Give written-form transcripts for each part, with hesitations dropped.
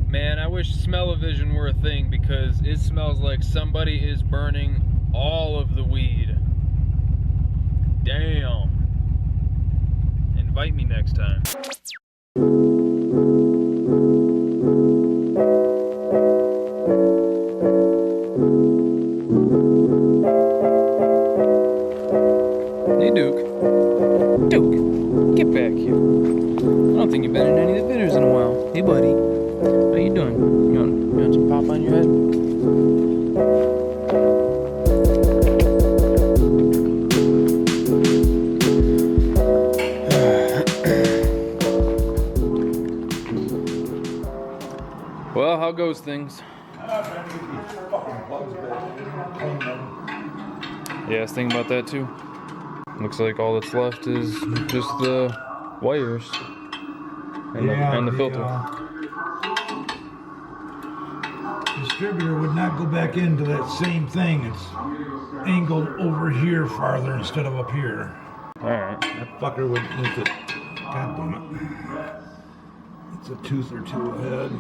Man, I wish smell-o-vision were a thing because it smells like somebody is burning all of the weed. Damn. Invite me next time. Hey Duke. Duke, get back here. I don't think you've been in any of the videos in a while. Hey buddy. How you doing? You want some pop on your head? Well, how goes things? Yeah, I was thinking about that too. Looks like all that's left is just the wires and the filter. Distributor would not go back into that same thing. It's angled over here farther instead of up here. Alright. That fucker would need to. God damn it. It's a tooth or two ahead.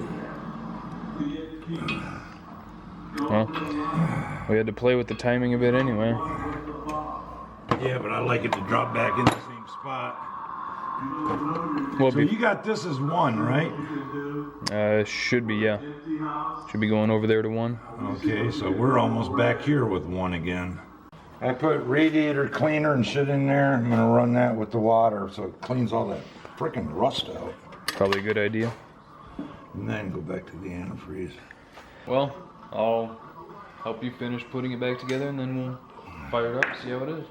Well, we had to play with the timing a bit anyway. Yeah, but I like it to drop back in the same spot. Well, So you got this as one, right? should be, yeah. Should be going over there to one. Okay, so we're almost back here with one again. I put radiator cleaner and shit in there. I'm gonna run that with the water so it cleans all that frickin' rust out. Probably a good idea. And then go back to the antifreeze. Well, I'll help you finish putting it back together and then we'll fire it up, see how it is.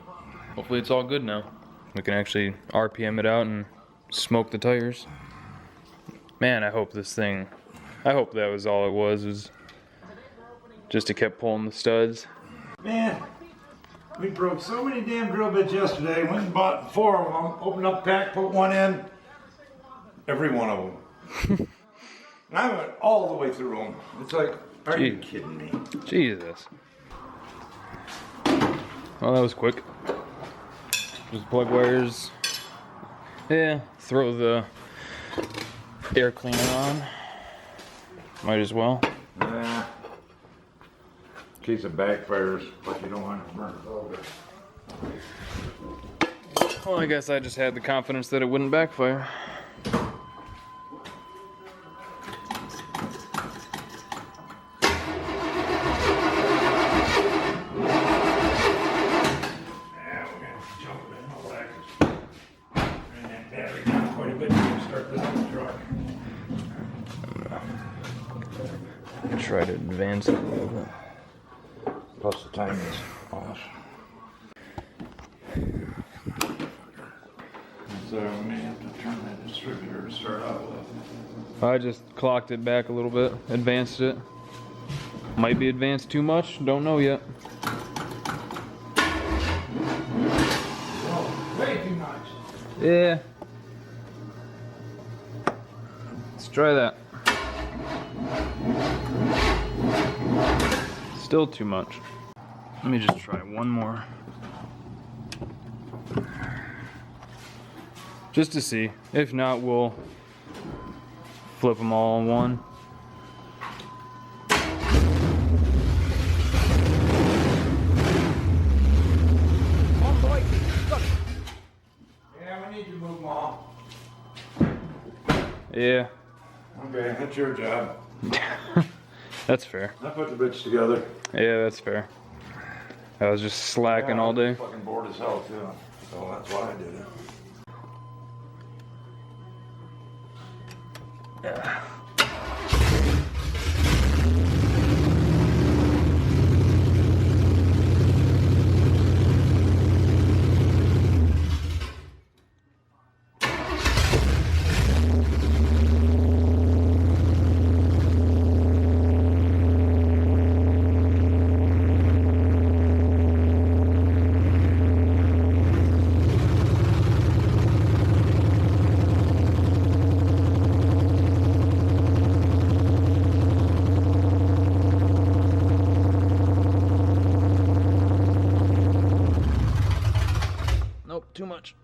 Hopefully it's all good now. We can actually RPM it out and smoke the tires. Man, I hope that was all it was just it kept pulling the studs. Man, we broke so many damn drill bits yesterday. Went and bought 4 of them, opened up pack, put one in. Every one of them. And I went all the way through them. It's like, are you kidding me? Jesus. Well, that was quick. Just plug wires. Yeah, throw the air cleaner on. Might as well. Yeah. In case it backfires, but you don't want to burn it over. Well, I guess I just had the confidence that it wouldn't backfire. Try to advance it a little bit. Plus the time is off. So we may have to turn that distributor to start out with. I just clocked it back a little bit, advanced it. Might be advanced too much, don't know yet. Oh, way too much. Yeah. Let's try that. Still too much. Let me just try one more. Just to see. If not, we'll flip them all in one. Oh boy, look. Yeah, we need to move them all. Yeah. Okay, that's your job. That's fair. I put the bits together. Yeah, that's fair. I was just slacking all day. Fucking bored as hell too. So that's why I did it. Yeah. Too much.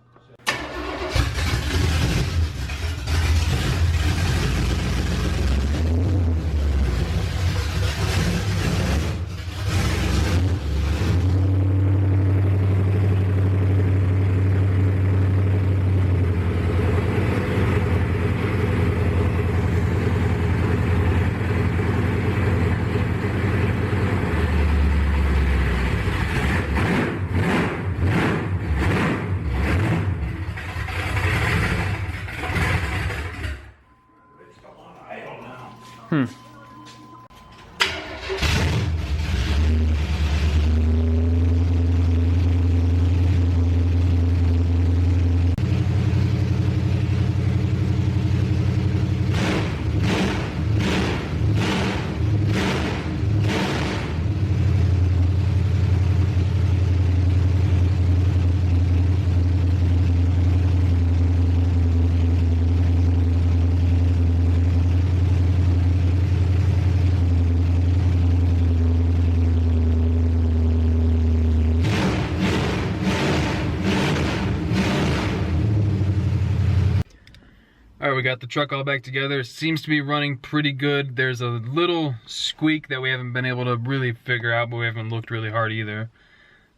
Alright, we got the truck all back together. Seems to be running pretty good. There's a little squeak that we haven't been able to really figure out, but we haven't looked really hard either.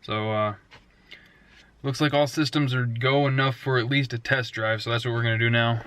So, looks like all systems are go enough for at least a test drive, so that's what we're gonna do now.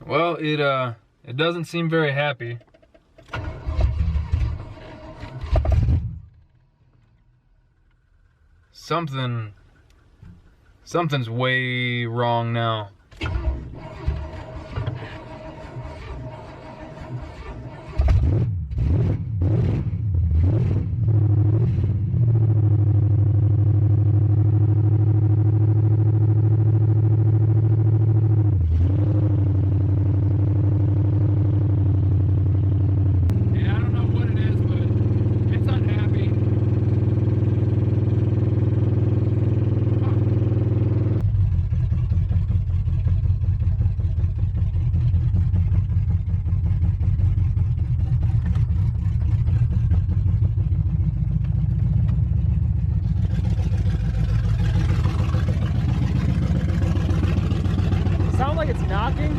Well, it doesn't seem very happy. Something's way wrong now. Sound like it's knocking?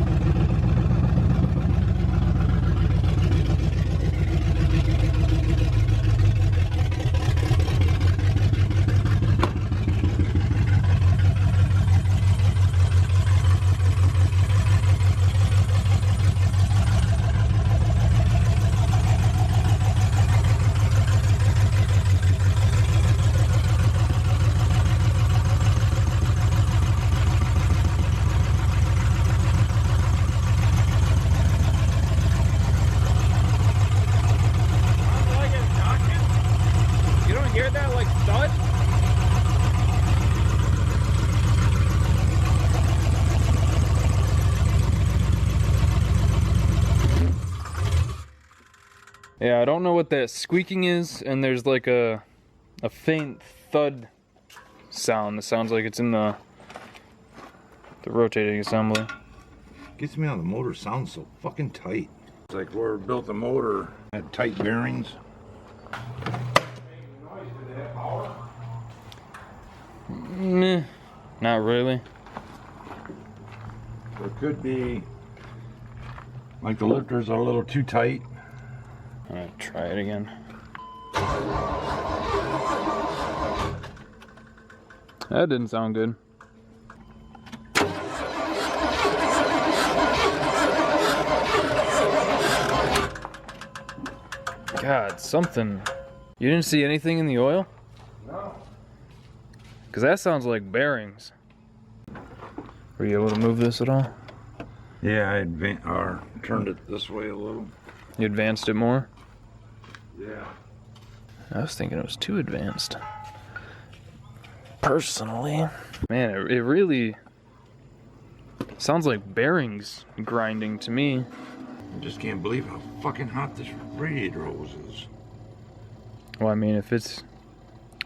Hear that like thud? Yeah, I don't know what that squeaking is, and there's like a faint thud sound that sounds like it's in the rotating assembly. Gets me on the motor sounds so fucking tight. It's like whoever built the motor had tight bearings. Meh, not really. It could be like the lifters are a little too tight. I'm gonna try it again. That didn't sound good. God, something. You didn't see anything in the oil? No. Because that sounds like bearings. Were you able to move this at all? Yeah, I turned it this way a little. You advanced it more? Yeah. I was thinking it was too advanced. Personally. Man, it really sounds like bearings grinding to me. I just can't believe how fucking hot this radiator hose is. Well, I mean, if it's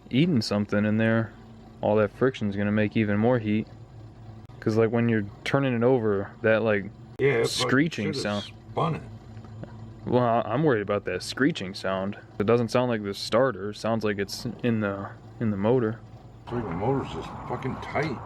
eating something in there, all that friction's gonna make even more heat. Cause like when you're turning it over, that like screeching sound. Spun it. Well, I'm worried about that screeching sound. It doesn't sound like the starter. It sounds like it's in the motor. It's like the motor's just fucking tight.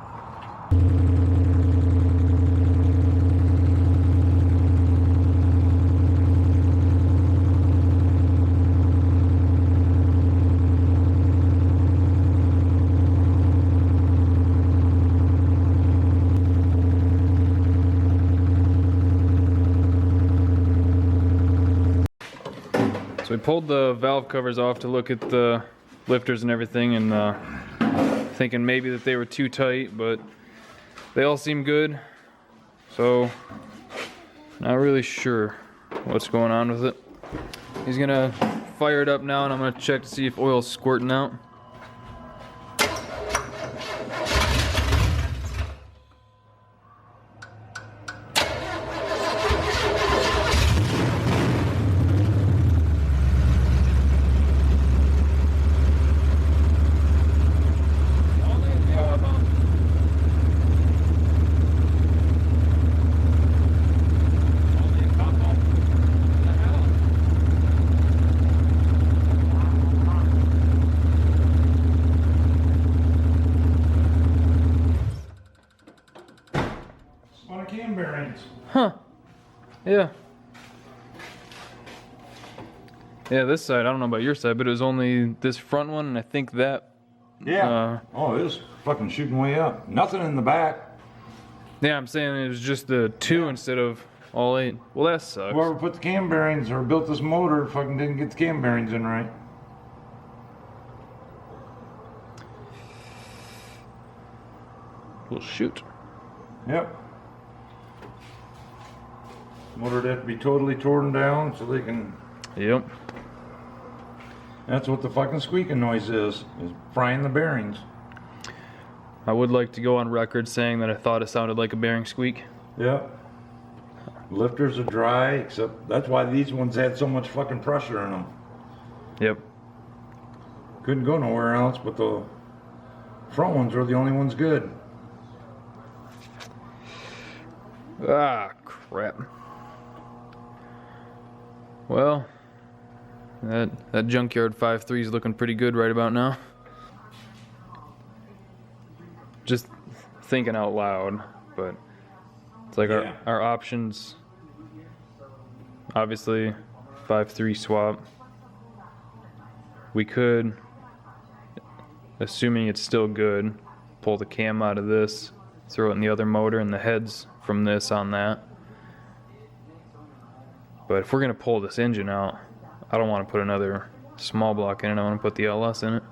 So we pulled the valve covers off to look at the lifters and everything, and thinking maybe that they were too tight, but they all seem good. So not really sure what's going on with it. He's gonna fire it up now, and I'm gonna check to see if oil's squirting out. On a cam bearings. Huh. Yeah. Yeah, this side, I don't know about your side, but it was only this front one, and I think that... Yeah. Oh, it was fucking shooting way up. Nothing in the back. Yeah, I'm saying it was just the 2 instead of all 8. Well, that sucks. Whoever put the cam bearings or built this motor fucking didn't get the cam bearings in right. Well, shoot. Yep. Motor would have to be totally torn down so they can... Yep. That's what the fucking squeaking noise is frying the bearings. I would like to go on record saying that I thought it sounded like a bearing squeak. Yep. Lifters are dry, except that's why these ones had so much fucking pressure in them. Yep. Couldn't go nowhere else, but the front ones were the only ones good. Ah, crap. Well, that Junkyard 5.3 is looking pretty good right about now. Just thinking out loud, but it's like Yeah. our options. Obviously, 5.3 swap. We could, assuming it's still good, pull the cam out of this, throw it in the other motor, and the heads from this on that. But if we're gonna pull this engine out, I don't want to put another small block in it. I want to put the LS in it.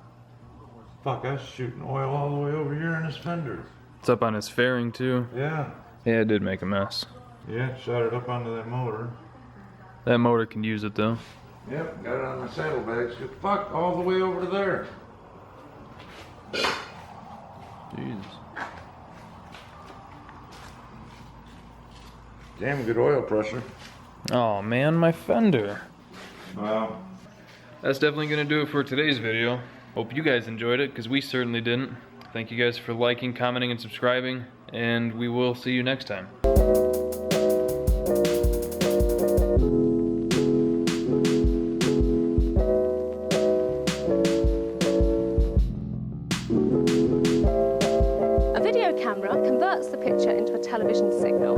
Fuck, I was shooting oil all the way over here in his fender. It's up on his fairing too. Yeah. Yeah, it did make a mess. Yeah, shot it up onto that motor. That motor can use it though. Yep, got it on the saddlebags. Fuck, all the way over to there. Jesus. Damn good oil pressure. Oh man, my fender. Wow. That's definitely gonna do it for today's video. Hope you guys enjoyed it, because we certainly didn't. Thank you guys for liking, commenting, and subscribing, and we will see you next time. converts the picture into a television signal.